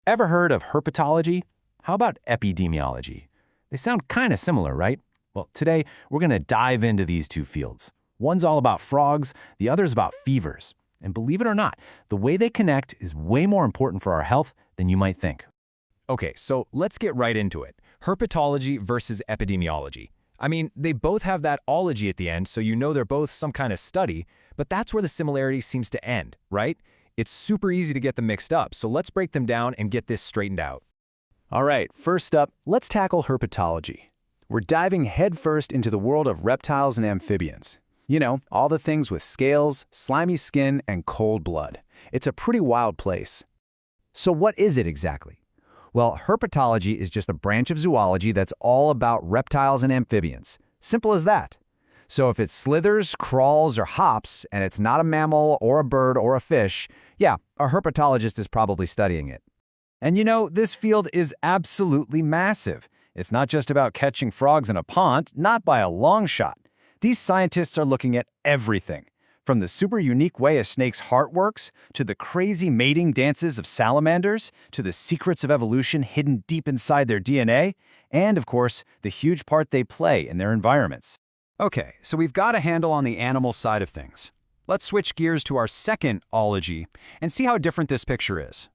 Ever heard of herpetology? How about epidemiology? They sound kind of similar, right? Well, today we're going to dive into these two fields. One's all about frogs, the other's about fevers. And believe it or not, the way they connect is way more important for our health than you might think. Okay, so let's get right into it. Herpetology versus epidemiology. I mean, they both have that ology at the end, so you know they're both some kind of study, but that's where the similarity seems to end, right? It's super easy to get them mixed up, so let's break them down and get this straightened out. All right, first up, let's tackle herpetology. We're diving headfirst into the world of reptiles and amphibians. You know, all the things with scales, slimy skin, and cold blood. It's a pretty wild place. So what is it exactly? Well, herpetology is just a branch of zoology that's all about reptiles and amphibians. Simple as that. So if it slithers, crawls, or hops, and it's not a mammal or a bird or a fish, yeah, a herpetologist is probably studying it. And you know, this field is absolutely massive. It's not just about catching frogs in a pond, not by a long shot. These scientists are looking at everything, from the super unique way a snake's heart works, to the crazy mating dances of salamanders, to the secrets of evolution hidden deep inside their DNA, and of course, the huge part they play in their environments. Okay, so we've got a handle on the animal side of things. Let's switch gears to our second ology and see how different this picture is.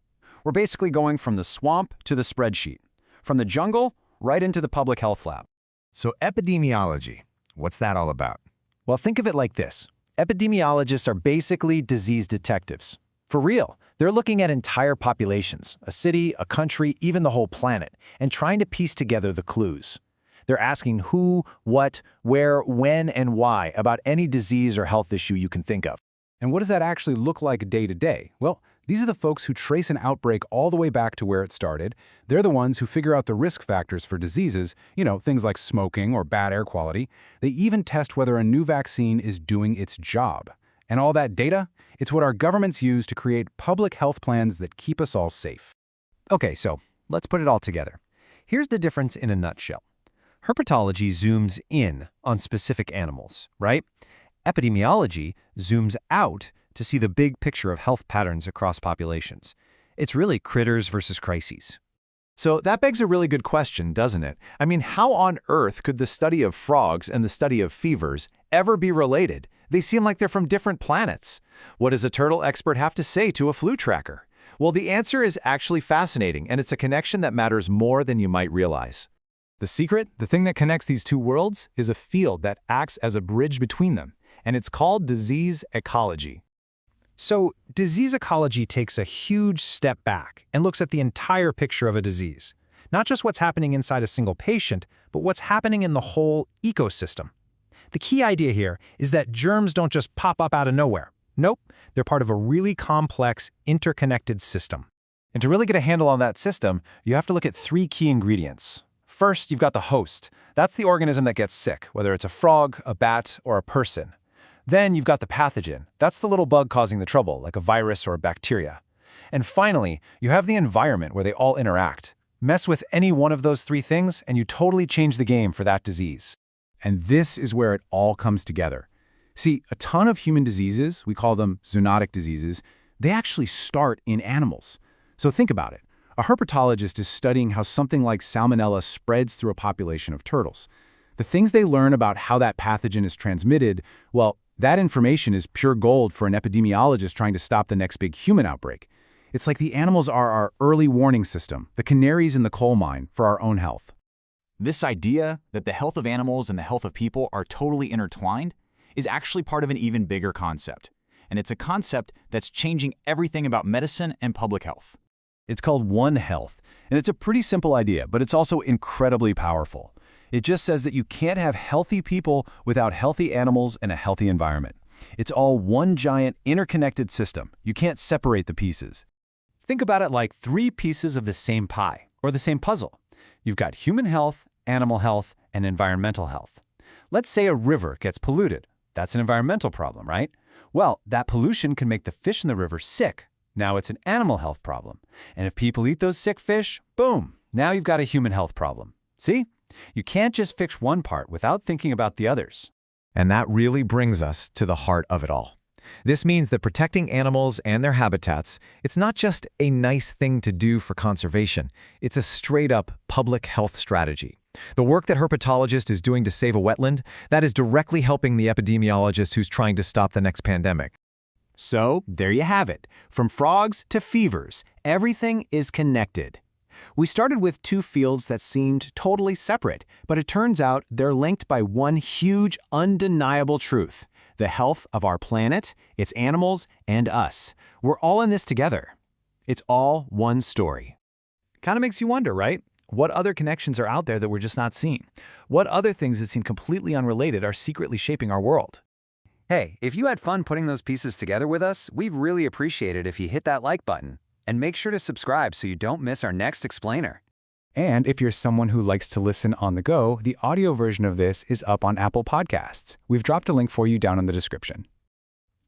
We're basically going from the swamp to the spreadsheet, from the jungle right into the public health lab. So epidemiology, what's that all about? Well, think of it like this. Epidemiologists are basically disease detectives. For real, they're looking at entire populations, a city, a country, even the whole planet, and trying to piece together the clues. They're asking who, what, where, when, and why about any disease or health issue you can think of. And what does that actually look like day to day? Well, these are the folks who trace an outbreak all the way back to where it started. They're the ones who figure out the risk factors for diseases, things like smoking or bad air quality. They even test whether a new vaccine is doing its job. And all that data, it's what our governments use to create public health plans that keep us all safe. Okay, so let's put it all together. Here's the difference in a nutshell. Herpetology zooms in on specific animals, right? Epidemiology zooms out to see the big picture of health patterns across populations. It's really critters versus crises. So that begs a really good question, doesn't it? I mean, how on earth could the study of frogs and the study of fevers ever be related? They seem like they're from different planets. What does a turtle expert have to say to a flu tracker? Well, the answer is actually fascinating, and it's a connection that matters more than you might realize. The secret, the thing that connects these two worlds, is a field that acts as a bridge between them, and it's called disease ecology. So, disease ecology takes a huge step back and looks at the entire picture of a disease. Not just what's happening inside a single patient, but what's happening in the whole ecosystem. The key idea here is that germs don't just pop up out of nowhere. Nope, they're part of a really complex, interconnected system. And to really get a handle on that system, you have to look at three key ingredients. First, you've got the host. That's the organism that gets sick, whether it's a frog, a bat, or a person. Then you've got the pathogen. That's the little bug causing the trouble, like a virus or a bacteria. And finally, you have the environment where they all interact. Mess with any one of those three things, and you totally change the game for that disease. And this is where it all comes together. See, a ton of human diseases, we call them zoonotic diseases, they actually start in animals. So think about it. A herpetologist is studying how something like salmonella spreads through a population of turtles. The things they learn about how that pathogen is transmitted, well, that information is pure gold for an epidemiologist trying to stop the next big human outbreak. It's like the animals are our early warning system, the canaries in the coal mine for our own health. This idea that the health of animals and the health of people are totally intertwined is actually part of an even bigger concept. And it's a concept that's changing everything about medicine and public health. It's called One Health, and it's a pretty simple idea, but it's also incredibly powerful. It just says that you can't have healthy people without healthy animals and a healthy environment. It's all one giant interconnected system. You can't separate the pieces. Think about it like three pieces of the same pie, or the same puzzle. You've got human health, animal health, and environmental health. Let's say a river gets polluted. That's an environmental problem, right? Well, that pollution can make the fish in the river sick. Now it's an animal health problem. And if people eat those sick fish, boom, now you've got a human health problem. See? You can't just fix one part without thinking about the others. And that really brings us to the heart of it all. This means that protecting animals and their habitats, it's not just a nice thing to do for conservation. It's a straight-up public health strategy. The work that herpetologist is doing to save a wetland, that is directly helping the epidemiologist who's trying to stop the next pandemic. So, there you have it. From frogs to fevers, everything is connected. We started with two fields that seemed totally separate, but it turns out they're linked by one huge, undeniable truth: the health of our planet, its animals, and us. We're all in this together. It's all one story. Kind of makes you wonder, right? What other connections are out there that we're just not seeing? What other things that seem completely unrelated are secretly shaping our world? Hey, if you had fun putting those pieces together with us, we'd really appreciate it if you hit that like button. And make sure to subscribe so you don't miss our next explainer. And if you're someone who likes to listen on the go, the audio version of this is up on Apple Podcasts. We've dropped a link for you down in the description.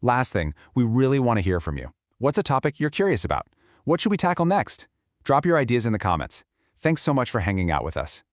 Last thing, we really want to hear from you. What's a topic you're curious about? What should we tackle next? Drop your ideas in the comments. Thanks so much for hanging out with us.